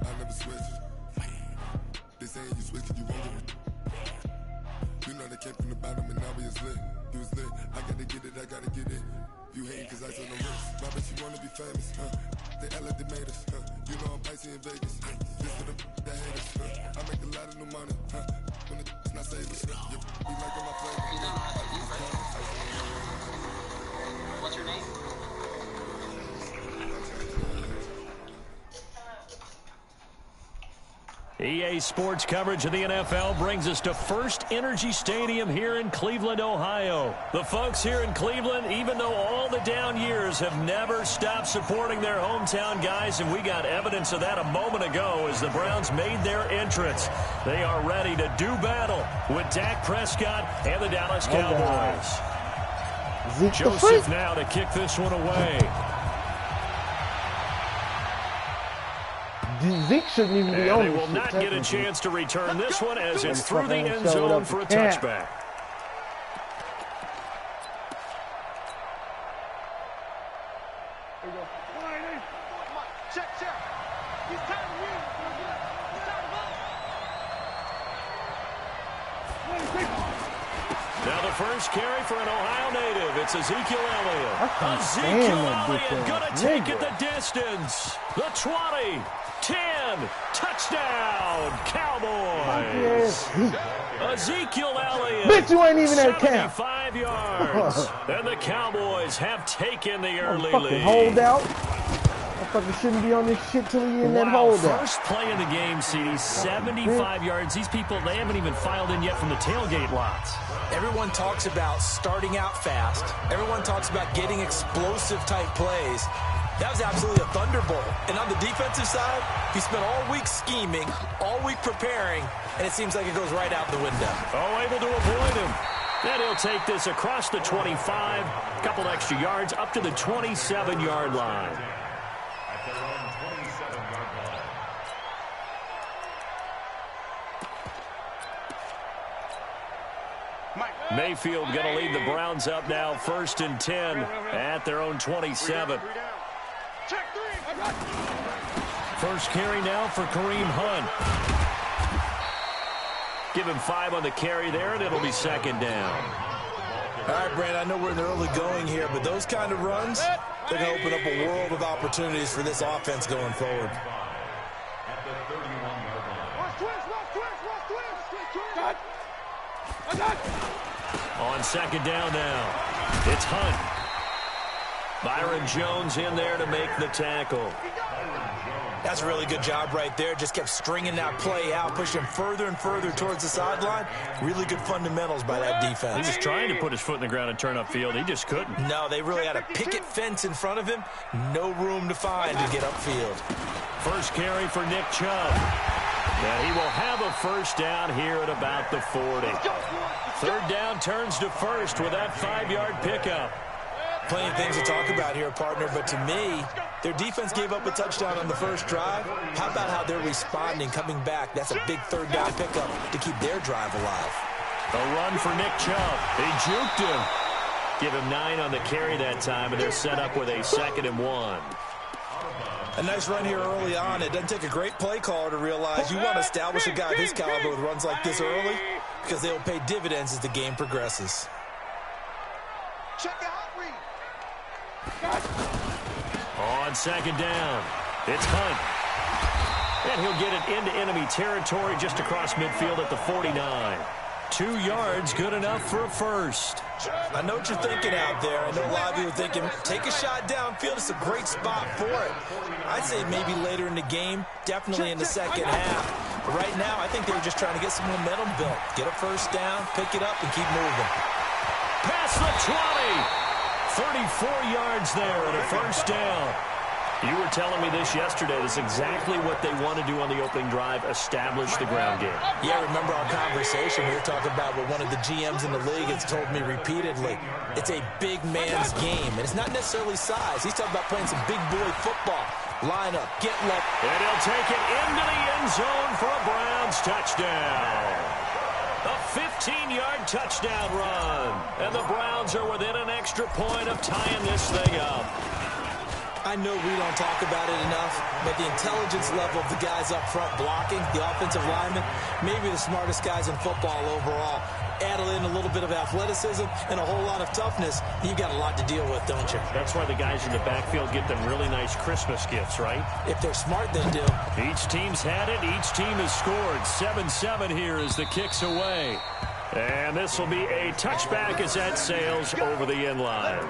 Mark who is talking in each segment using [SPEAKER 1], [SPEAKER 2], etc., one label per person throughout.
[SPEAKER 1] I never switch. They saying you switch it, you won't get it. You know they came from the bottom and now we is lit. You was lit, I gotta get it, I gotta get it. You hate cause I said no risk. My bitch, you wanna be famous, They act like they made us, You know I'm icy in Vegas, This for the that hate us, I make a lot of new money, When it's not savers, You be like on my flavor.
[SPEAKER 2] What's your name?
[SPEAKER 3] EA Sports coverage of the NFL brings us to First Energy Stadium here in Cleveland, Ohio. The folks here in Cleveland, even though all the down years, have never stopped supporting their hometown guys, and we got evidence of that a moment ago as the Browns made their entrance. They are ready to do battle with Dak Prescott and the Dallas Cowboys. Joseph now to kick this one away.
[SPEAKER 4] Zeke shouldn't even be on.
[SPEAKER 3] They will not get a chance to return this one as it's through the end zone for a touchback. Now the first carry for an Ohio native. It's Ezekiel Elliott. Ezekiel Elliott going to take it the distance. The 20. 10, touchdown, Cowboys. Ezekiel Elliott,
[SPEAKER 4] bitch, you ain't even at camp.
[SPEAKER 3] 75 yards, and the Cowboys have taken the early lead.
[SPEAKER 4] Hold out. I fucking shouldn't be on this shit till he in that holdout.
[SPEAKER 3] First play of the game, CD, 75 yards. These people, they haven't even filed in yet from the tailgate lots.
[SPEAKER 5] Everyone talks about starting out fast. Everyone talks about getting explosive type plays. That was absolutely a thunderbolt. And on the defensive side, he spent all week scheming, all week preparing, and it seems like it goes right out the window.
[SPEAKER 3] Oh, able to avoid him. Then he'll take this across the 25, a couple extra yards, up to the 27-yard line. Mayfield going to lead the Browns up now, 1st and 10 at their own 27. First carry now for Kareem Hunt. Give him 5 on the carry there, and it'll be 2nd down.
[SPEAKER 5] All right, Brand, I know we're in the early going here, but those kind of runs, they're going to open up a world of opportunities for this offense going forward.
[SPEAKER 3] On 2nd down now, it's Hunt. Byron Jones in there to make the tackle.
[SPEAKER 5] That's a really good job right there. Just kept stringing that play out, pushing him further and further towards the sideline. Really good fundamentals by that defense.
[SPEAKER 3] He was trying to put his foot in the ground and turn upfield. He just couldn't.
[SPEAKER 5] No, they really had a picket fence in front of him. No room to find to get upfield.
[SPEAKER 3] First carry for Nick Chubb. And he will have a first down here at about the 40. 3rd down turns to 1st with that 5-yard pickup.
[SPEAKER 5] Plenty of things to talk about here, partner, but to me, their defense gave up a touchdown on the first drive. How about how they're responding, coming back? That's a big 3rd down pickup to keep their drive alive.
[SPEAKER 3] A run for Nick Chubb. He juked him. Give him 9 on the carry that time, and they're set up with a 2nd and 1.
[SPEAKER 5] A nice run here early on. It doesn't take a great play caller to realize you want to establish a guy of his caliber with runs like this early because they will pay dividends as the game progresses.
[SPEAKER 6] Check out.
[SPEAKER 3] On 2nd down, it's Hunt. And he'll get it into enemy territory just across midfield at the 49. 2 yards, good enough for a first.
[SPEAKER 5] I know what you're thinking out there. I know a lot of you are thinking, take a shot downfield. It's a great spot for it. I'd say maybe later in the game, definitely in the second half. But right now, I think they were just trying to get some momentum built. Get a first down, pick it up, and keep moving.
[SPEAKER 3] Past the 20. 34 yards there and a first down. You were telling me this yesterday. That's exactly what they want to do on the opening drive, establish the ground game.
[SPEAKER 5] Yeah, remember our conversation. We were talking about what one of the GMs in the league has told me repeatedly. It's a big man's game, and it's not necessarily size. He's talking about playing some big boy football. Line up, get low.
[SPEAKER 3] And he'll take it into the end zone for a Browns touchdown. A 15-yard touchdown run. And the Browns are within an extra point of tying this thing up.
[SPEAKER 5] I I know we don't talk about it enough, but the intelligence level of the guys up front blocking, the offensive linemen, maybe the smartest guys in football overall. Add in a little bit of athleticism and a whole lot of toughness, you've got a lot to deal with, don't you?
[SPEAKER 3] That's why the guys in the backfield get them really nice Christmas gifts, right?
[SPEAKER 5] If they're smart, they do.
[SPEAKER 3] Each team's had it. Each team has scored. 7-7 here as the kick's away. And this will be a touchback as that sails over the end line.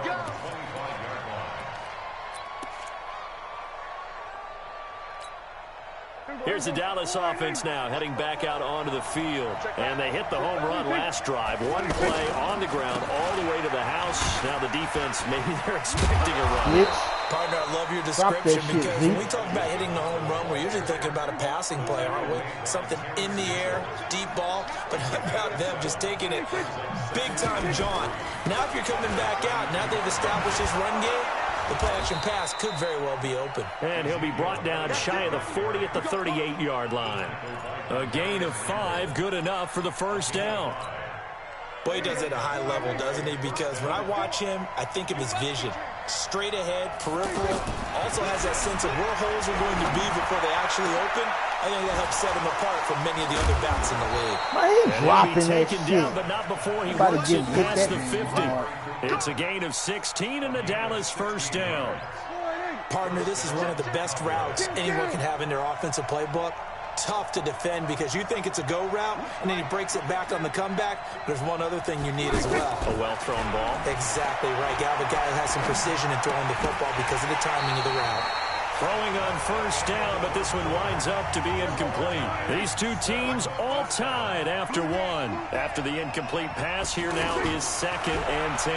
[SPEAKER 3] Here's the Dallas offense now heading back out onto the field. And they hit the home run last drive. One play on the ground all the way to the house. Now the defense, maybe they're expecting a run.
[SPEAKER 5] Partner, I love your description because when we talk about hitting the home run, we're usually thinking about a passing play, aren't we? Something in the air, deep ball. But how about them just taking it big time, John? Now if you're coming back out, now they've established this run game, the play-action pass could very well be open.
[SPEAKER 3] And he'll be brought down shy of the 40 at the 38-yard line. A gain of 5, good enough for the first down.
[SPEAKER 5] Boy, he does it at a high level, doesn't he? Because when I watch him, I think of his vision. Straight ahead, peripheral, also has that sense of where holes are going to be before they actually open. I think that helps set him apart from many of the other backs in the league.
[SPEAKER 4] Man, he's dropping that
[SPEAKER 3] taken
[SPEAKER 4] shit.
[SPEAKER 3] down, but not before he works it past the 50. It's a gain of 16 and the Dallas first down.
[SPEAKER 5] Partner, this is one of the best routes anyone can have in their offensive playbook. Tough to defend because you think it's a go route, and then he breaks it back on the comeback. There's one other thing you need as well.
[SPEAKER 3] A well-thrown ball.
[SPEAKER 5] Exactly right. Got a guy who has some precision in throwing the football because of the timing of the route.
[SPEAKER 3] Throwing on first down, but this one winds up to be incomplete. These two teams all tied after one. After the incomplete pass, here now is 2nd and 10.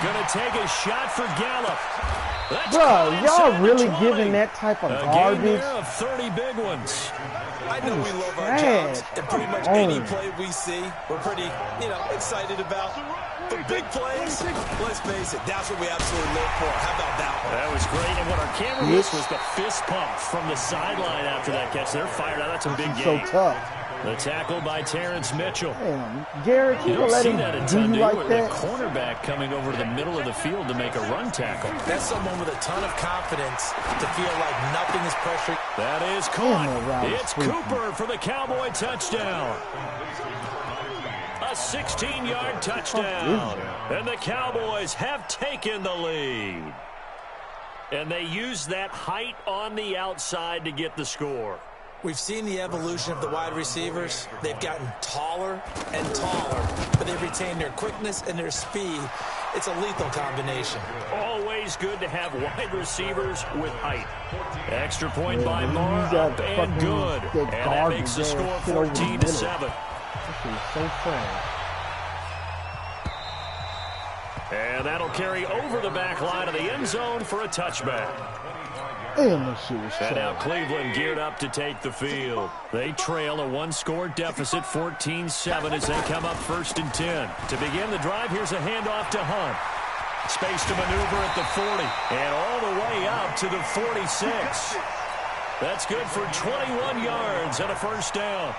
[SPEAKER 3] Gonna take a shot for Gallup.
[SPEAKER 4] Bro, y'all really giving that type of garbage?
[SPEAKER 3] A game there of 30 big ones.
[SPEAKER 5] I know we love our jobs, and pretty much any play we see, we're pretty, excited about. But big plays, let's face it, that's what we absolutely live for. How about that one?
[SPEAKER 3] That was great, and what our camera missed was the fist pump from the sideline after that catch. They're fired out. That's a big game.
[SPEAKER 4] So tough.
[SPEAKER 3] The tackle by Terrence Mitchell.
[SPEAKER 4] Damn, Garrett, you don't
[SPEAKER 3] let
[SPEAKER 4] him
[SPEAKER 3] that a
[SPEAKER 4] do
[SPEAKER 3] ton,
[SPEAKER 4] you like that?
[SPEAKER 3] The cornerback coming over to the middle of the field to make a run tackle.
[SPEAKER 5] That's someone with a ton of confidence to feel like nothing is pressured.
[SPEAKER 3] That is caught.
[SPEAKER 4] Damn,
[SPEAKER 3] It's Cooper for the Cowboy touchdown. A 16-yard touchdown. And the Cowboys have taken the lead. And they use that height on the outside to get the score.
[SPEAKER 5] We've seen the evolution of the wide receivers. They've gotten taller and taller, but they've retained their quickness and their speed. It's a lethal combination.
[SPEAKER 3] Always good to have wide receivers with height. Extra point by Marr, up and good. And that makes the score 14-7.
[SPEAKER 4] This is so fun.
[SPEAKER 3] And that'll carry over the back line of the end zone for a touchback.
[SPEAKER 4] And
[SPEAKER 3] now Cleveland geared up to take the field. They trail a one-score deficit, 14-7, as they come up 1st and 10. To begin the drive, here's a handoff to Hunt. Space to maneuver at the 40. And all the way up to the 46. That's good for 21 yards and a first down.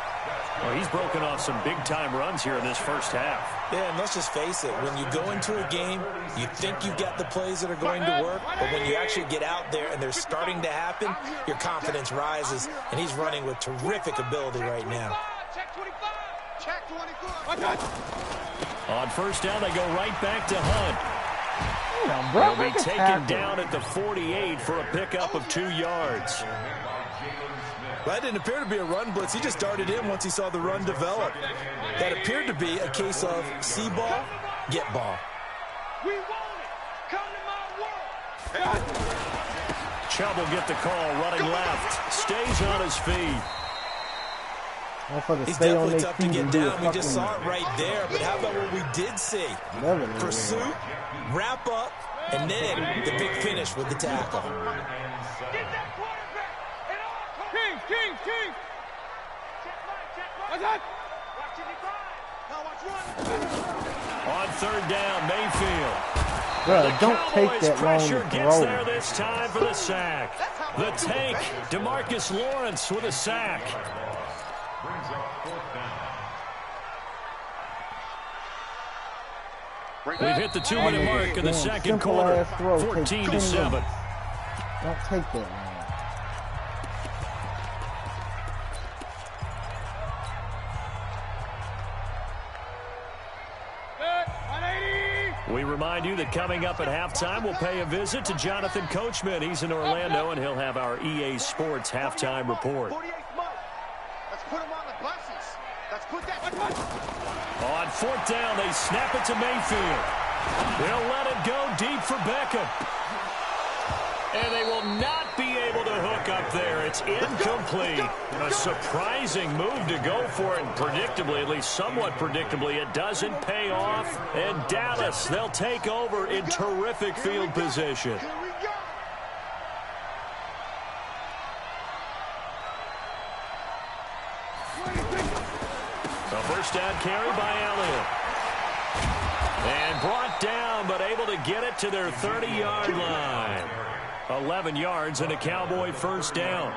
[SPEAKER 3] Well, he's broken off some big-time runs here in this first half.
[SPEAKER 5] Yeah, and let's just face it. When you go into a game, you think you've got the plays that are going to work, but when you actually get out there and they're starting to happen, your confidence rises, and he's running with terrific ability right now.
[SPEAKER 3] On first down, they go right back to Hunt. He'll be taken down at the 48 for a pickup of 2 yards.
[SPEAKER 5] That didn't appear to be a run blitz. He just darted in once he saw the run develop. That appeared to be a case of see ball, get ball.
[SPEAKER 6] We want it. Come to my world.
[SPEAKER 3] Chubb will get the call, running left. Stays on his feet.
[SPEAKER 5] He's definitely tough to get down. We just saw it right there. But how about what we did see? Pursuit, wrap up, and then the big finish with the tackle.
[SPEAKER 6] King.
[SPEAKER 3] On 3rd down, Mayfield.
[SPEAKER 4] Bro, don't take that long to
[SPEAKER 3] pressure gets
[SPEAKER 4] throw.
[SPEAKER 3] there this time for the sack. The tank, DeMarcus Lawrence with a sack. We've hit the 2-minute mark in the second quarter. 14-7.
[SPEAKER 4] Don't take that, man.
[SPEAKER 3] We remind you that coming up at halftime, we'll pay a visit to Jonathan Coachman. He's in Orlando, and he'll have our EA Sports halftime report.
[SPEAKER 6] Let's put him on the buses. Let's put that.
[SPEAKER 3] On fourth down, they snap it to Mayfield. They'll let it go deep for Beckham. And they will not be able to hook up there. It's incomplete. A surprising move to go for it. And predictably, at least somewhat predictably, it doesn't pay off. And Dallas, they'll take over in terrific field position. A first down carry by Elliott. And brought down, but able to get it to their 30-yard line. 11 yards and a Cowboy first down.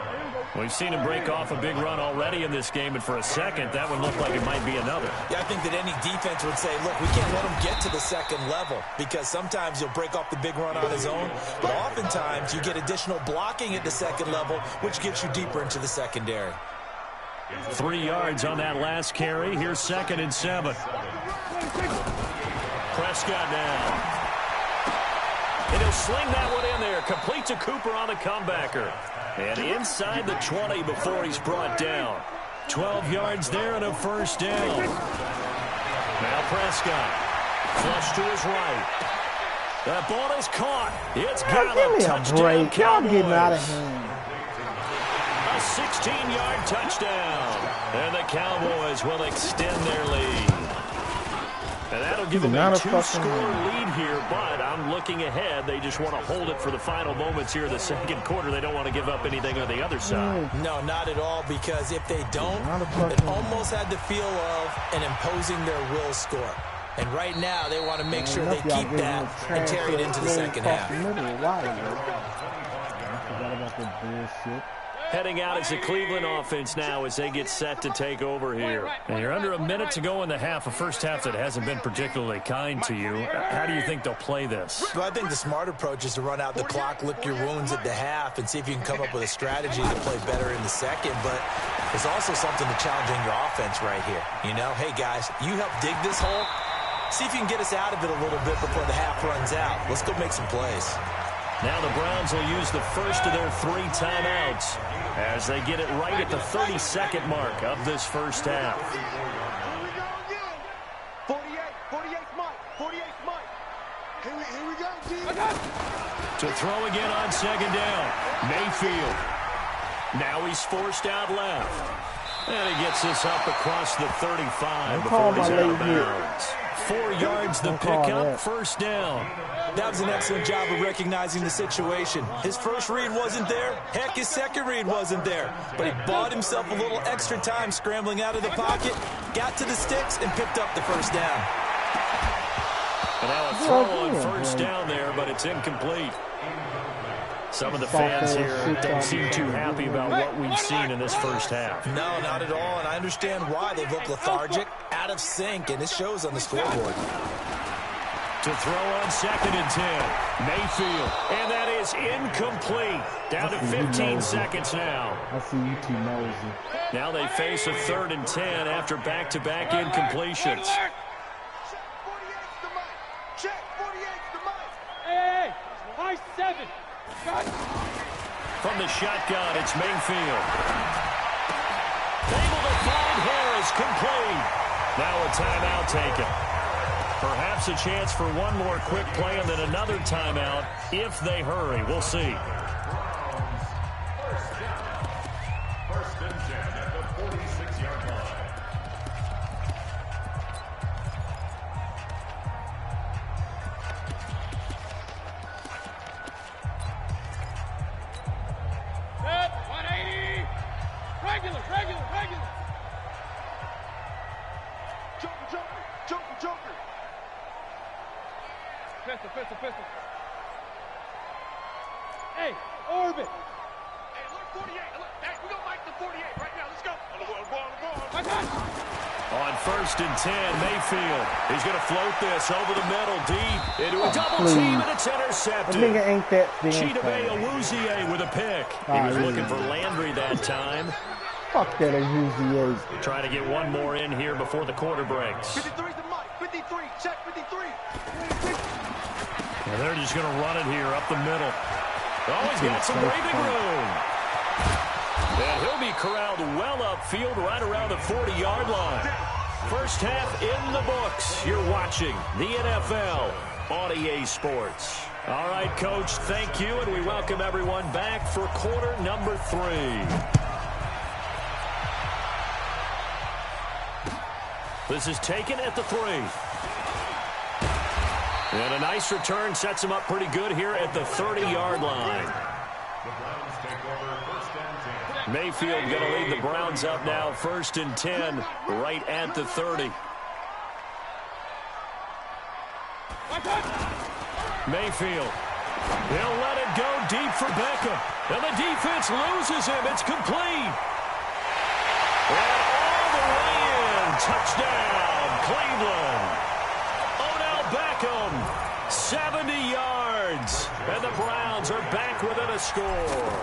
[SPEAKER 3] We've seen him break off a big run already in this game, and for a second, that would look like it might be another.
[SPEAKER 5] Yeah, I think that any defense would say, look, we can't let him get to the second level, because sometimes he'll break off the big run on his own, but oftentimes you get additional blocking at the second level, which gets you deeper into the secondary.
[SPEAKER 3] 3 yards on that last carry. Here's 2nd and 7. Prescott now. And he'll sling that one in there. Complete to Cooper on the comebacker. And inside the 20 before he's brought down. 12 yards there and a first down. Now Prescott. Flush to his right. That ball is caught. It's got a touchdown.
[SPEAKER 4] Y'all getting out of hand.
[SPEAKER 3] A 16-yard touchdown. And the Cowboys will extend their lead. And that'll give them a 2-score lead here, but I'm looking ahead. They just want to hold it for the final moments here in the second quarter. They don't want to give up anything on the other side.
[SPEAKER 5] No, not at all, because if they don't, it almost had the feel of an imposing their will score. And right now, they want to make sure they keep that and carry it into the second half.
[SPEAKER 4] I forgot about that bullshit.
[SPEAKER 3] Heading out is the Cleveland offense now as they get set to take over here. And you're under a minute to go in the half, a first half that hasn't been particularly kind to you. How do you think they'll play this?
[SPEAKER 5] Well, I think the smart approach is to run out the clock, lick your wounds at the half, and see if you can come up with a strategy to play better in the second. But there's also something to challenging your offense right here. You know, hey, guys, you help dig this hole. See if you can get us out of it a little bit before the half runs out. Let's go make some plays.
[SPEAKER 3] Now the Browns will use the first of their 3 timeouts as they get it right at the 32nd mark of this first half.
[SPEAKER 6] 48 Mike. Here we go, D.
[SPEAKER 3] To throw again on second down. Mayfield. Now he's forced out left. And he gets this up across the 35 before he's out of bounds. 4 yards the pickup, first down.
[SPEAKER 5] That was an excellent job of recognizing the situation. His first read wasn't there. Heck, his second read wasn't there. But he bought himself a little extra time scrambling out of the pocket, got to the sticks, and picked up the first down.
[SPEAKER 3] And now a throw on first down there, but it's incomplete. Some of the fans here don't seem too happy about what we've seen in this first half.
[SPEAKER 5] No, not at all, and I understand why. They've looked lethargic, out of sync, and it shows on the scoreboard.
[SPEAKER 3] To throw on 2nd and 10. Mayfield, and that is incomplete. Down to 15 seconds now.
[SPEAKER 4] I see you two nosy.
[SPEAKER 3] Now they face a 3rd and 10 after back-to-back incompletions.
[SPEAKER 6] Check 48's the mic. Hey, high 7.
[SPEAKER 3] From the shotgun, it's Mayfield. Able to find Harris, complete. Now a timeout taken. Perhaps a chance for one more quick play and then another timeout if they hurry. We'll see.
[SPEAKER 1] First and 10 at the 46-yard line.
[SPEAKER 6] Set, 180. Regular. Joker. Pistol. Hey, orbit. Hey, look, 48. Look, hey, we're going to mic the 48 right now. Let's go. On the ball. I got it.
[SPEAKER 3] On 1st and 10, Mayfield. He's going to float this over the middle, deep into a double team, and it's intercepted.
[SPEAKER 4] That nigga ain't that damn
[SPEAKER 3] Chidobe
[SPEAKER 4] fast.
[SPEAKER 3] Awuzie with a pick. He was looking for Landry that time.
[SPEAKER 4] Fuck that Awuzie.
[SPEAKER 3] Trying to get one more in here before the quarter breaks.
[SPEAKER 6] 53's the mic. 53. Check 53.
[SPEAKER 3] And they're just going to run it here up the middle. Oh, he's got some breathing room. And he'll be corralled well upfield right around the 40-yard line. First half in the books. You're watching the NFL on EA Sports. All right, Coach, thank you, and we welcome everyone back for quarter number 3. This is taken at the 3. And a nice return sets him up pretty good here at the 30-yard line. Mayfield going to lead the Browns up now, 1st and 10, right at the 30. Mayfield. He'll let it go deep for Beckham. And the defense loses him. It's complete. And all the way in. Touchdown, Cleveland. Odell Beckham, 70 yards. And the Browns are back within a score.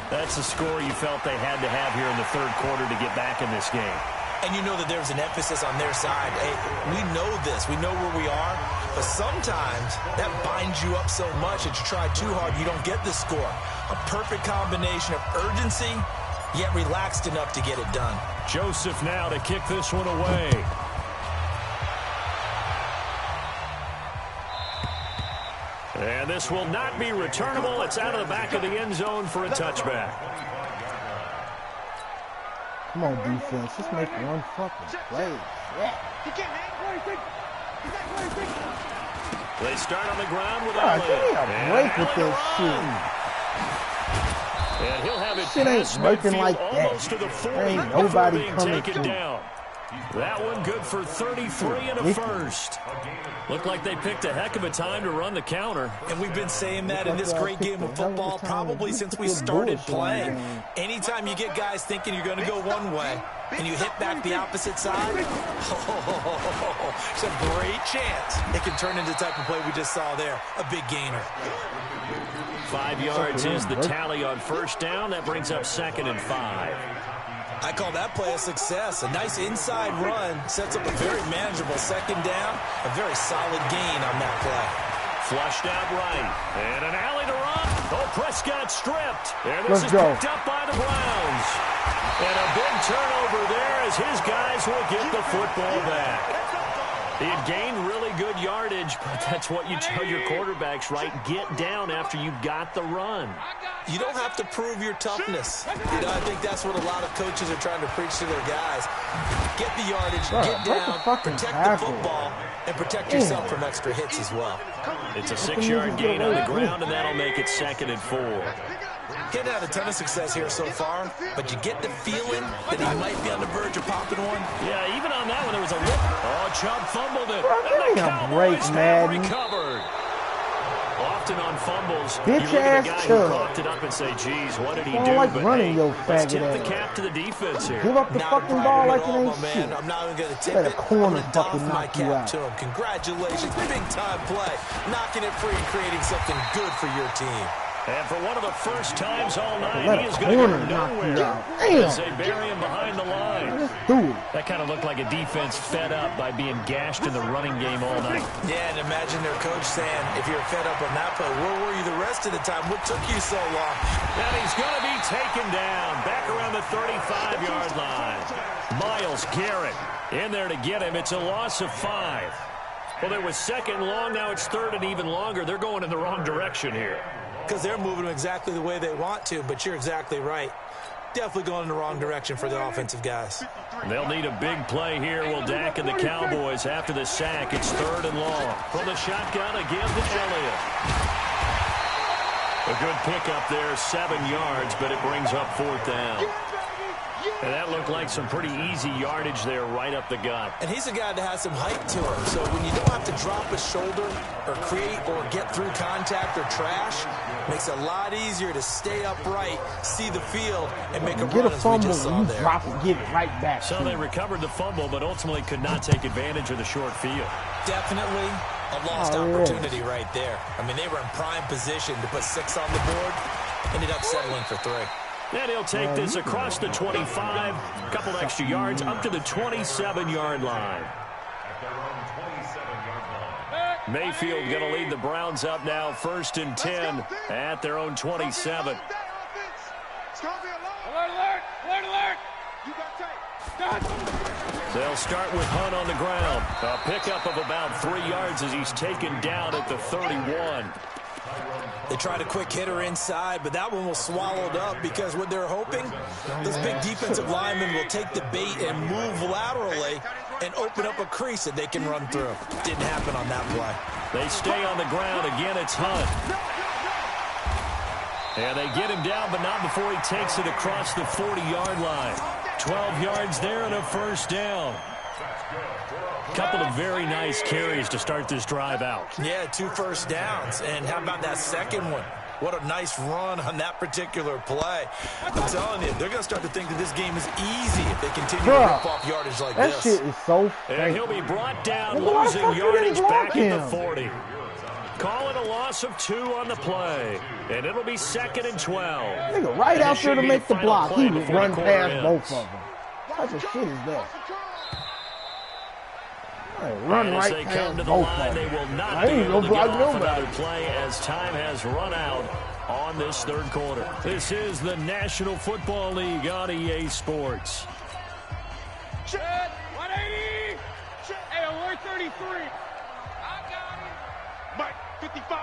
[SPEAKER 3] That's the score you felt they had to have here in the third quarter to get back in this game.
[SPEAKER 5] And you know that there's an emphasis on their side. Hey, we know this. We know where we are. But sometimes that binds you up so much that you try too hard, you don't get the score. A perfect combination of urgency, yet relaxed enough to get it done.
[SPEAKER 3] Joseph now to kick this one away. And this will not be returnable. It's out of the back of the end zone for a touchback.
[SPEAKER 4] Come on, defense. Just make one fucking play. Yeah.
[SPEAKER 3] They start on the ground with
[SPEAKER 4] God, give me a break with
[SPEAKER 3] Allen
[SPEAKER 4] this shit.
[SPEAKER 3] And he'll have it
[SPEAKER 4] Shit ain't
[SPEAKER 3] past
[SPEAKER 4] working
[SPEAKER 3] midfield
[SPEAKER 4] like that.
[SPEAKER 3] almost to the 40
[SPEAKER 4] There ain't
[SPEAKER 3] before
[SPEAKER 4] nobody
[SPEAKER 3] being
[SPEAKER 4] coming
[SPEAKER 3] taken
[SPEAKER 4] to.
[SPEAKER 3] down. That one good for 33 and a first. Looked like they picked a heck of a time to run the counter.
[SPEAKER 5] And we've been saying that in this great game of football probably since we started playing. Anytime you get guys thinking you're going to go one way and you hit back the opposite side, it's a great chance it can turn into the type of play we just saw there, a big gainer.
[SPEAKER 3] 5 yards is the tally on first down. That brings up 2nd and 5.
[SPEAKER 5] I call that play a success. A nice inside run sets up a very manageable second down. A very solid gain on that play.
[SPEAKER 3] Flushed out right. And an alley to run. Oh, Prescott stripped. And this is
[SPEAKER 4] Let's go.
[SPEAKER 3] picked up by the Browns. And a big turnover there as his guys will get the football back. He had gained really good yardage, but that's what you tell your quarterbacks, right? Get down after you got the run.
[SPEAKER 5] You don't have to prove your toughness. You know, I think that's what a lot of coaches are trying to preach to their guys. Get the yardage, get down, protect the football, and protect yourself from extra hits as well.
[SPEAKER 3] It's a 6-yard gain on the ground, and that'll make it 2nd and 4.
[SPEAKER 5] Getting had a ton of success here so far, but you get the feeling that he might be on the verge of popping one.
[SPEAKER 3] Yeah, even on that one, there was a lip. Oh, Chubb fumbled it.
[SPEAKER 4] Bro, give me a break, Madden.
[SPEAKER 3] Recovered. Often on fumbles,
[SPEAKER 4] Bitch
[SPEAKER 3] you look at the
[SPEAKER 4] ass
[SPEAKER 3] guy who
[SPEAKER 4] Chubb.
[SPEAKER 3] coughed it up and say, geez, what did he
[SPEAKER 4] I
[SPEAKER 3] do?
[SPEAKER 4] don't like
[SPEAKER 3] But
[SPEAKER 4] running,
[SPEAKER 3] hey,
[SPEAKER 4] yo,
[SPEAKER 3] let's tip
[SPEAKER 4] faggot
[SPEAKER 3] the
[SPEAKER 4] ass.
[SPEAKER 3] cap to the defense here.
[SPEAKER 4] Give up the
[SPEAKER 5] Not
[SPEAKER 4] fucking
[SPEAKER 5] a
[SPEAKER 4] ball
[SPEAKER 5] problem
[SPEAKER 4] like
[SPEAKER 5] at
[SPEAKER 4] it
[SPEAKER 5] all,
[SPEAKER 4] ain't
[SPEAKER 5] my
[SPEAKER 4] shit.
[SPEAKER 5] man. I'm not even going to tip
[SPEAKER 4] Let
[SPEAKER 5] it.
[SPEAKER 4] a corner
[SPEAKER 5] I'm gonna doff
[SPEAKER 4] fucking
[SPEAKER 5] my
[SPEAKER 4] knock you
[SPEAKER 5] cap
[SPEAKER 4] out.
[SPEAKER 5] to him. Congratulations. Big time play. Knocking it free and creating something good for your team.
[SPEAKER 3] And for one of the first times all night,
[SPEAKER 4] Let
[SPEAKER 3] he
[SPEAKER 4] a
[SPEAKER 3] is going to
[SPEAKER 4] corner
[SPEAKER 3] go
[SPEAKER 4] knock you
[SPEAKER 3] nowhere
[SPEAKER 4] out.
[SPEAKER 3] as
[SPEAKER 4] Damn.
[SPEAKER 3] they bury him behind the line.
[SPEAKER 4] Let's do it.
[SPEAKER 3] That kind of looked like a defense fed up by being gashed in the running game all night.
[SPEAKER 5] Yeah, and imagine their coach saying, if you're fed up on that play, where were you the rest of the time? What took you so long?
[SPEAKER 3] And he's going to be taken down back around the 35-yard line. Myles Garrett in there to get him. It's a loss of 5. Well, there was 2nd long. Now it's 3rd and even longer. They're going in the wrong direction here.
[SPEAKER 5] Because they're moving them exactly the way they want to, but you're exactly right. Definitely going in the wrong direction for the offensive guys.
[SPEAKER 3] They'll need a big play here. Will Dak and the Cowboys after the sack. It's 3rd and long. From the shotgun again to Elliott. A good pickup there, 7 yards, but it brings up 4th down. And that looked like some pretty easy yardage there right up the gut.
[SPEAKER 5] And he's a guy that has some height to him. So when you don't have to drop a shoulder or create or get through contact or trash, makes it a lot easier to stay upright, see the field, and make a
[SPEAKER 4] Get
[SPEAKER 5] run
[SPEAKER 4] a
[SPEAKER 5] as we
[SPEAKER 4] fumble,
[SPEAKER 5] just saw
[SPEAKER 4] you
[SPEAKER 5] there.
[SPEAKER 4] drop it, get it right back.
[SPEAKER 3] So they recovered the fumble, but ultimately could not take advantage of the short field.
[SPEAKER 5] Definitely a lost opportunity right there. I mean, they were in prime position to put 6 on the board. Ended up settling for 3.
[SPEAKER 3] And he'll take this across the 25, a couple extra yards, up to the 27-yard line. Mayfield going to lead the Browns up now, 1st and 10 at their own 27.
[SPEAKER 6] Alert, alert, alert, alert. You got tape.
[SPEAKER 3] They'll start with Hunt on the ground. A pickup of about 3 yards as he's taken down at the 31.
[SPEAKER 5] They tried a quick hitter inside, but that one was swallowed up because what they're hoping, this big defensive lineman will take the bait and move laterally and open up a crease that they can run through. Didn't happen on that play.
[SPEAKER 3] They stay on the ground. Again, it's Hunt. And they get him down, but not before he takes it across the 40-yard line. 12 yards there and a 1st down. Couple of very nice carries to start this drive out.
[SPEAKER 5] Yeah, 2 first downs. And how about that second one? What a nice run on that particular play. I'm telling you, they're going to start to think that this game is easy if they continue to rip off yardage like
[SPEAKER 4] that
[SPEAKER 5] this.
[SPEAKER 4] Shit is so fake.
[SPEAKER 3] And he'll be brought down,
[SPEAKER 4] Why the
[SPEAKER 3] losing
[SPEAKER 4] fuck you
[SPEAKER 3] yardage
[SPEAKER 4] didn't
[SPEAKER 3] back
[SPEAKER 4] block
[SPEAKER 3] in the
[SPEAKER 4] him?
[SPEAKER 3] 40. Call it a loss of 2 on the play. And it'll be 2nd and 12.
[SPEAKER 4] Nigga, right
[SPEAKER 3] And
[SPEAKER 4] out
[SPEAKER 3] this
[SPEAKER 4] there to
[SPEAKER 3] should be
[SPEAKER 4] make the
[SPEAKER 3] final
[SPEAKER 4] block.
[SPEAKER 3] play
[SPEAKER 4] He would
[SPEAKER 3] before
[SPEAKER 4] run
[SPEAKER 3] the quarter
[SPEAKER 4] past
[SPEAKER 3] ends.
[SPEAKER 4] both of them. What type of shit is that? Run
[SPEAKER 3] And as
[SPEAKER 4] right
[SPEAKER 3] they come
[SPEAKER 4] past
[SPEAKER 3] to the
[SPEAKER 4] both
[SPEAKER 3] line,
[SPEAKER 4] of
[SPEAKER 3] they
[SPEAKER 4] them.
[SPEAKER 3] will not
[SPEAKER 4] I
[SPEAKER 3] be
[SPEAKER 4] ain't
[SPEAKER 3] able
[SPEAKER 4] no
[SPEAKER 3] to get
[SPEAKER 4] block
[SPEAKER 3] off
[SPEAKER 4] nobody.
[SPEAKER 3] another play as time has run out on this 3rd quarter. This is the National Football League on EA Sports.
[SPEAKER 6] Shit. 180. Shit. Hey, alert 33. I got it. Mike, 55.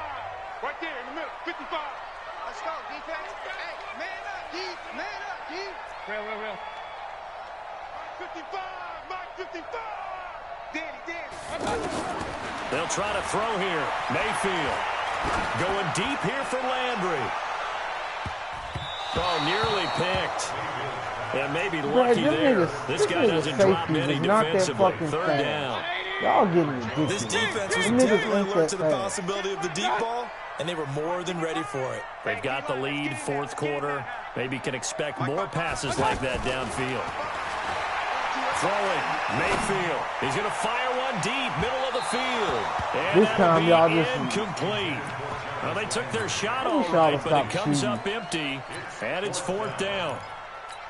[SPEAKER 6] Right there in the middle. 55. Let's go, defense. Hey, man up, D. Man up, D. Real. 55. Mike, 55. Danny.
[SPEAKER 3] They'll try to throw here. Mayfield going deep here for Landry. Oh, nearly picked. And maybe lucky there. This guy doesn't drop any defensively. 3rd down.
[SPEAKER 4] Y'all getting ridiculous.
[SPEAKER 5] This defense was
[SPEAKER 4] Them niggas
[SPEAKER 5] definitely
[SPEAKER 4] ain't
[SPEAKER 5] alert
[SPEAKER 4] that
[SPEAKER 5] to the
[SPEAKER 4] fast.
[SPEAKER 5] possibility of the deep ball, and they were more than ready for it.
[SPEAKER 3] They've got the lead, 4th quarter. Maybe can expect more passes like that downfield. Throwing, Mayfield. He's going to fire one deep, middle of the field. And
[SPEAKER 4] This time, y'all
[SPEAKER 3] that'll
[SPEAKER 4] just-
[SPEAKER 3] be incomplete. Well, they took their shot all
[SPEAKER 4] Wish y'all
[SPEAKER 3] right,
[SPEAKER 4] would
[SPEAKER 3] but
[SPEAKER 4] stop
[SPEAKER 3] it comes
[SPEAKER 4] shooting.
[SPEAKER 3] up empty, and it's 4th down.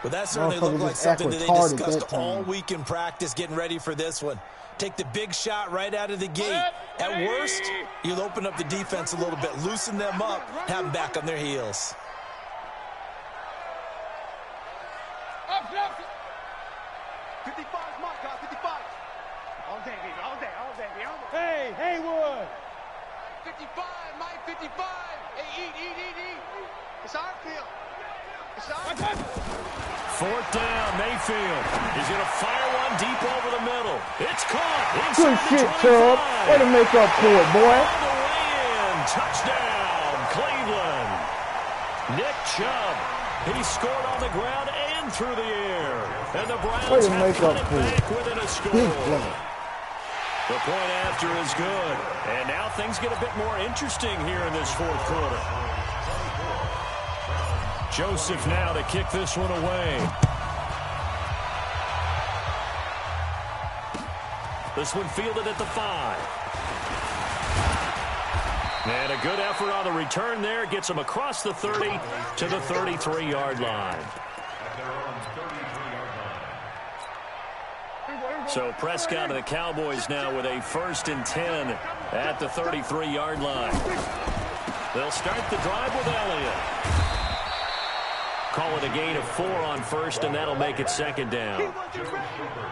[SPEAKER 5] But that certainly
[SPEAKER 4] Motherfucker
[SPEAKER 5] looked like
[SPEAKER 4] just
[SPEAKER 5] something
[SPEAKER 4] act
[SPEAKER 5] that they
[SPEAKER 4] retarded
[SPEAKER 5] discussed
[SPEAKER 4] that time.
[SPEAKER 5] all week in practice, getting ready for this one. Take the big shot right out of the gate. At worst, you'll open up the defense a little bit, loosen them up, have them back on their heels.
[SPEAKER 6] Up. 55 's my guy, 55. All day, baby, all day. Hey, Haywood. 55, Mike, 55. Hey, eat. It's our field. It's our field.
[SPEAKER 3] 4th down, Mayfield. He's going to fire one deep over the middle. It's caught.
[SPEAKER 4] Good
[SPEAKER 3] Inside the
[SPEAKER 4] shit,
[SPEAKER 3] 25.
[SPEAKER 4] Chubb. Way to make up for it, boy.
[SPEAKER 3] All the way in. Touchdown, Cleveland. Nick Chubb. He scored on the ground and through the air. And the
[SPEAKER 4] Way
[SPEAKER 3] Browns
[SPEAKER 4] to
[SPEAKER 3] have
[SPEAKER 4] make
[SPEAKER 3] cut
[SPEAKER 4] up
[SPEAKER 3] it
[SPEAKER 4] for it.
[SPEAKER 3] back within a score.
[SPEAKER 4] Big play.
[SPEAKER 3] The point after is good. And now things get a bit more interesting here in this 4th quarter. Joseph now to kick this one away. This one fielded at the 5. And a good effort on the return there. Gets him across the 30 to the 33-yard line. So Prescott and the Cowboys now with a 1st and 10 at the 33-yard line. They'll start the drive with Elliott. Call it a gain of 4 on 1st, and that'll make it 2nd down.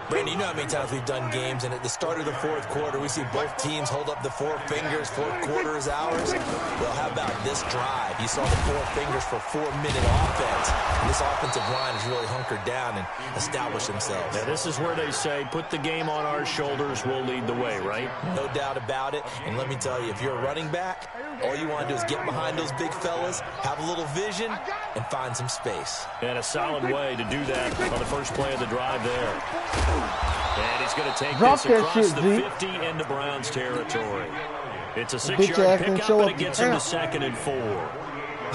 [SPEAKER 5] Brandon, you know how many times we've done games, and at the start of the 4th quarter, we see both teams hold up the 4 fingers. 4th quarter is ours. Well, how about this drive? You saw the 4 fingers for 4-minute offense. And this offensive line has really hunkered down and established themselves.
[SPEAKER 3] Now, this is where they say, put the game on our shoulders, we'll lead the way, right?
[SPEAKER 5] No doubt about it. And let me tell you, if you're a running back, all you want to do is get behind those big fellas, have a little vision, and find some space.
[SPEAKER 3] And a solid way to do that on the first play of the drive there. And he's going to take this across the 50 into Browns territory. It's a 6-yard pickup, and it gets him to 2nd and 4.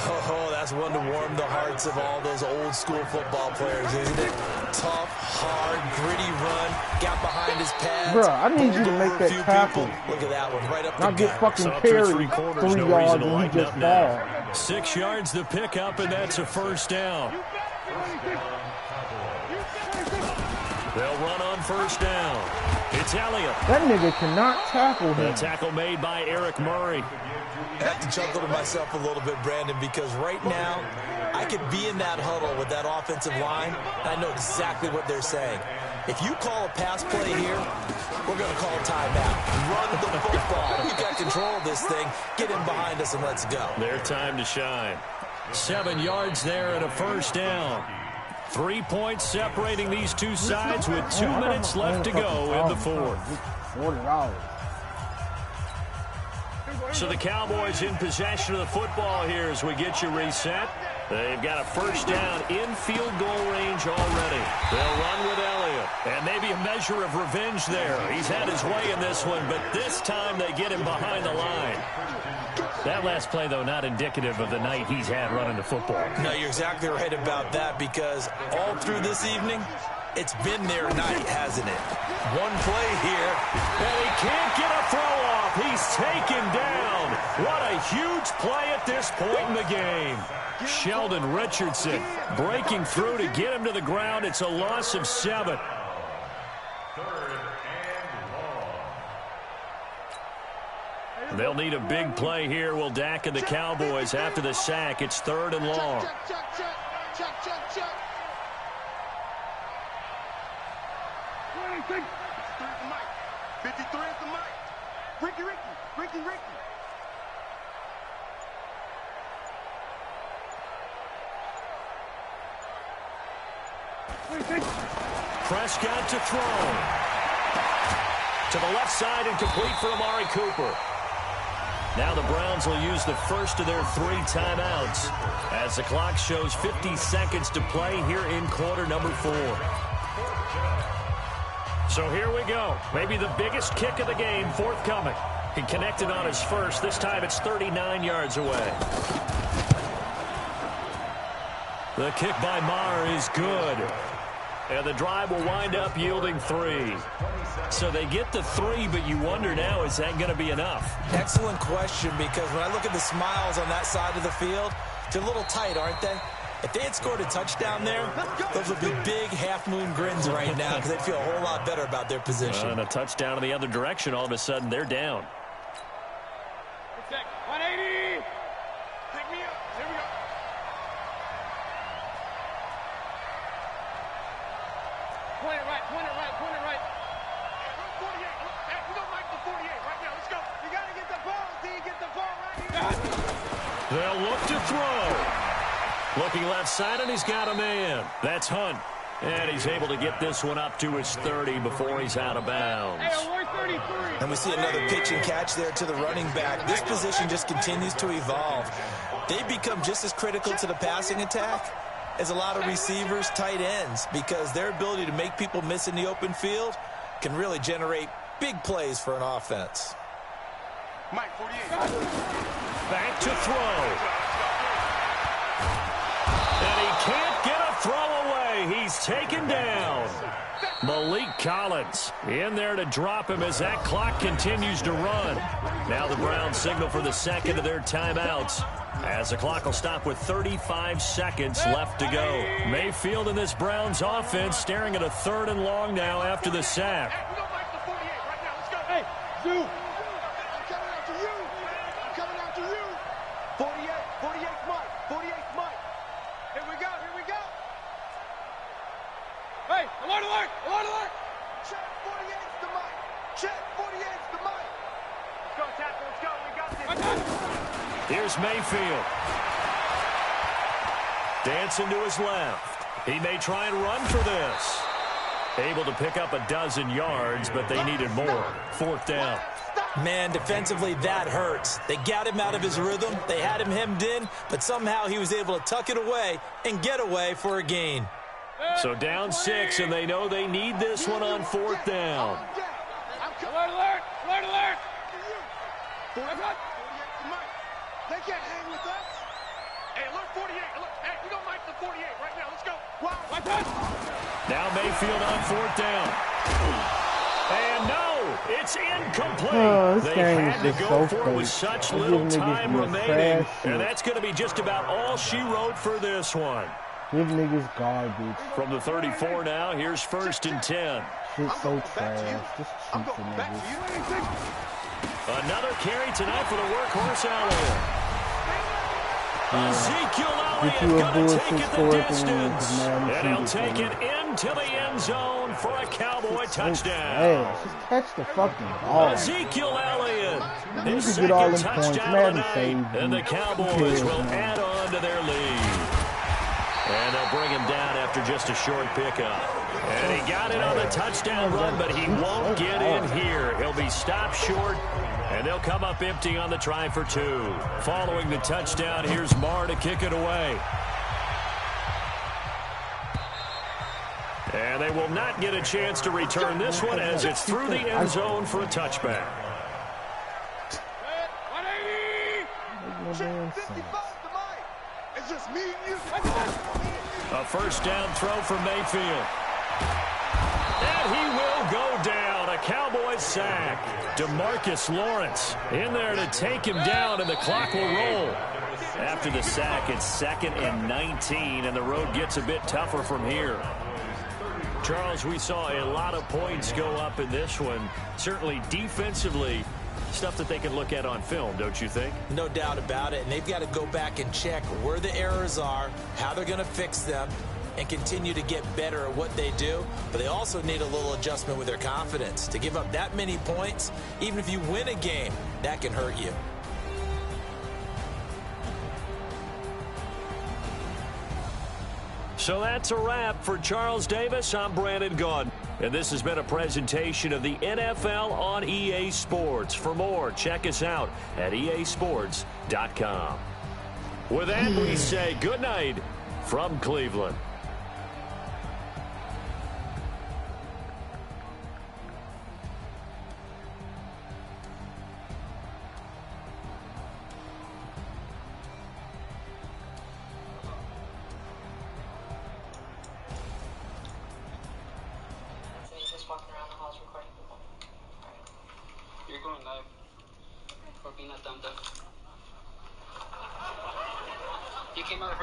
[SPEAKER 5] Oh, that's one to warm the hearts of all those old-school football players, isn't it? Tough, hard, gritty run, got behind his pads.
[SPEAKER 4] Bro, I need you to make that tackle.
[SPEAKER 5] Look at that one, right up the
[SPEAKER 4] Not get fucking
[SPEAKER 3] So
[SPEAKER 4] carried
[SPEAKER 3] 3
[SPEAKER 4] yards and he just fall.
[SPEAKER 3] 6 yards the pickup, and that's a first down. They'll run on first down. It's Elliott.
[SPEAKER 4] That nigga cannot tackle him.
[SPEAKER 3] The tackle made by Eric Murray.
[SPEAKER 5] I have to chuckle to myself a little bit, Brandon, because right now I could be in that huddle with that offensive line, and I know exactly what they're saying. If you call a pass play here, we're going to call a timeout. Run the football. We've got control of this thing. Get him behind us and let's go.
[SPEAKER 3] Their time to shine. 7 yards there and a first down. 3 points separating these two sides with 2 minutes left to go in the fourth.
[SPEAKER 4] $40.
[SPEAKER 3] So the Cowboys in possession of the football here as we get you reset. They've got a first down in field goal range already. They'll run with Elliott. And maybe a measure of revenge there. He's had his way in this one, but this time they get him behind the line. That last play, though, not indicative of the night he's had running the football.
[SPEAKER 5] No, you're exactly right about that, because all through this evening, it's been their night, hasn't it? One play here.
[SPEAKER 3] And he can't get a throw off. He's taken down. What a huge play at this point in the game. Sheldon Richardson breaking through to get him to the ground. It's a loss of 7. They'll need a big play here. Will Dak and the Cowboys after the sack. It's 3rd and long.
[SPEAKER 6] Check. 23 is the mic. 53 is the mic. Ricky.
[SPEAKER 3] Prescott to throw. To the left side and complete for Amari Cooper. Now the Browns will use the first of their 3 timeouts as the clock shows 50 seconds to play here in quarter number 4. So here we go. Maybe the biggest kick of the game forthcoming. He connected on his first. This time it's 39 yards away. The kick by Maher is good. And the drive will wind up yielding 3. So they get the 3, but you wonder now, is that going to be enough?
[SPEAKER 5] Excellent question, because when I look at the smiles on that side of the field, they're a little tight, aren't they? If they had scored a touchdown there, those would be big half-moon grins right now because they'd feel a whole lot better about their position.
[SPEAKER 3] And a touchdown in the other direction, all of a sudden they're down.
[SPEAKER 6] 180. Pick me up. Here we go. Point it right. 48. We don't like the 48 right now. Let's go. You got to get the ball. Get the ball right here.
[SPEAKER 3] They'll look to throw. Looking left side, and he's got a man. That's Hunt. And he's able to get this one up to his 30 before he's out of bounds.
[SPEAKER 5] And we see another pitch and catch there to the running back. This position just continues to evolve. They become just as critical to the passing attack as a lot of receivers, tight ends, because their ability to make people miss in the open field can really generate big plays for an offense.
[SPEAKER 6] Mike, 48.
[SPEAKER 3] Back to throw. And he can't get a throw away. He's taken down. Malik Collins in there to drop him as that clock continues to run. Now the Browns signal for the second of their timeouts as the clock will stop with 35 seconds left to go. Mayfield in this Browns offense staring at a 3rd and long now after the sack.
[SPEAKER 6] We don't like the 48 right now. Let's go. Hey, Zoo. I'm coming after you. 48's Mike. 48's Mike. Here we go. Hey, alert. Check 48's the mic. Check 48's the mic. Let's go, tackle. Let's go. We got this.
[SPEAKER 3] Here's Mayfield. Dancing to his left. He may try and run for this. Able to pick up a dozen yards, but they needed more. 4th down.
[SPEAKER 6] Stop.
[SPEAKER 5] Man, defensively, that hurts. They got him out of his rhythm. They had him hemmed in, but somehow he was able to tuck it away and get away for a gain.
[SPEAKER 3] So down 6, and they know they need this one on 4th down.
[SPEAKER 6] Alert, alert, alert, alert. They can't hang with us. Hey, alert 48. Alert. Hey, we gonna knife the 48 right now. Let's go. Wow. Like that.
[SPEAKER 3] Now Mayfield on 4th down. And no, it's incomplete.
[SPEAKER 4] Oh,
[SPEAKER 3] they
[SPEAKER 4] game
[SPEAKER 3] had to
[SPEAKER 4] is
[SPEAKER 3] go
[SPEAKER 4] so
[SPEAKER 3] for it with
[SPEAKER 4] fake.
[SPEAKER 3] such
[SPEAKER 4] They're
[SPEAKER 3] little
[SPEAKER 4] giving niggas
[SPEAKER 3] time
[SPEAKER 4] more
[SPEAKER 3] remaining.
[SPEAKER 4] trash
[SPEAKER 3] And
[SPEAKER 4] shit.
[SPEAKER 3] that's going to be just about all she wrote for this one.
[SPEAKER 4] Give niggas garbage.
[SPEAKER 3] From the 34 now, here's 1st and 10.
[SPEAKER 4] Shit so trash. Just shoot the niggas.
[SPEAKER 3] Another carry tonight for the workhorse Elliott. Ezekiel
[SPEAKER 4] Get you
[SPEAKER 3] Elliott
[SPEAKER 4] a
[SPEAKER 3] going to
[SPEAKER 4] bullshit
[SPEAKER 3] take it the
[SPEAKER 4] score at the end,
[SPEAKER 3] distance.
[SPEAKER 4] 'cause Madden
[SPEAKER 3] And he'll
[SPEAKER 4] cheated
[SPEAKER 3] take
[SPEAKER 4] for
[SPEAKER 3] it into the end zone for a Cowboy
[SPEAKER 4] So
[SPEAKER 3] touchdown.
[SPEAKER 4] trash. Just catch the fucking ball.
[SPEAKER 3] Ezekiel Elliott, his
[SPEAKER 4] You could get all
[SPEAKER 3] second
[SPEAKER 4] them points.
[SPEAKER 3] touchdown
[SPEAKER 4] Madden
[SPEAKER 3] of the night,
[SPEAKER 4] saved
[SPEAKER 3] and the
[SPEAKER 4] you.
[SPEAKER 3] Cowboys
[SPEAKER 4] Who cares,
[SPEAKER 3] will
[SPEAKER 4] man?
[SPEAKER 3] add on to their lead. And they'll bring him down after just a short pickup. And he got it on the touchdown run, but he won't get in here. He'll be stopped short, and they'll come up empty on the try for 2. Following the touchdown, here's Marr to kick it away. And they will not get a chance to return this one as it's through the end zone for a touchback.
[SPEAKER 6] 180.
[SPEAKER 4] No damn
[SPEAKER 6] 55
[SPEAKER 4] sense.
[SPEAKER 6] to Mike. It's just me and you.
[SPEAKER 3] A first down throw for Mayfield. And he will go down. A Cowboys sack. DeMarcus Lawrence in there to take him down, and the clock will roll. After the sack, it's 2nd and 19, and the road gets a bit tougher from here. Charles, we saw a lot of points go up in this one. Certainly defensively, stuff that they can look at on film, don't you think?
[SPEAKER 5] No doubt about it, and they've got to go back and check where the errors are, how they're going to fix them, and continue to get better at what they do. But they also need a little adjustment with their confidence. To give up that many points, even if you win a game, that can hurt you.
[SPEAKER 3] So that's a wrap for Charles Davis. I'm Brandon Gaudin, and this has been a presentation of the NFL on EA Sports. For more, check us out at easports.com. With that, we say good night from Cleveland.
[SPEAKER 2] You're going live for being a dumb duck. You came out of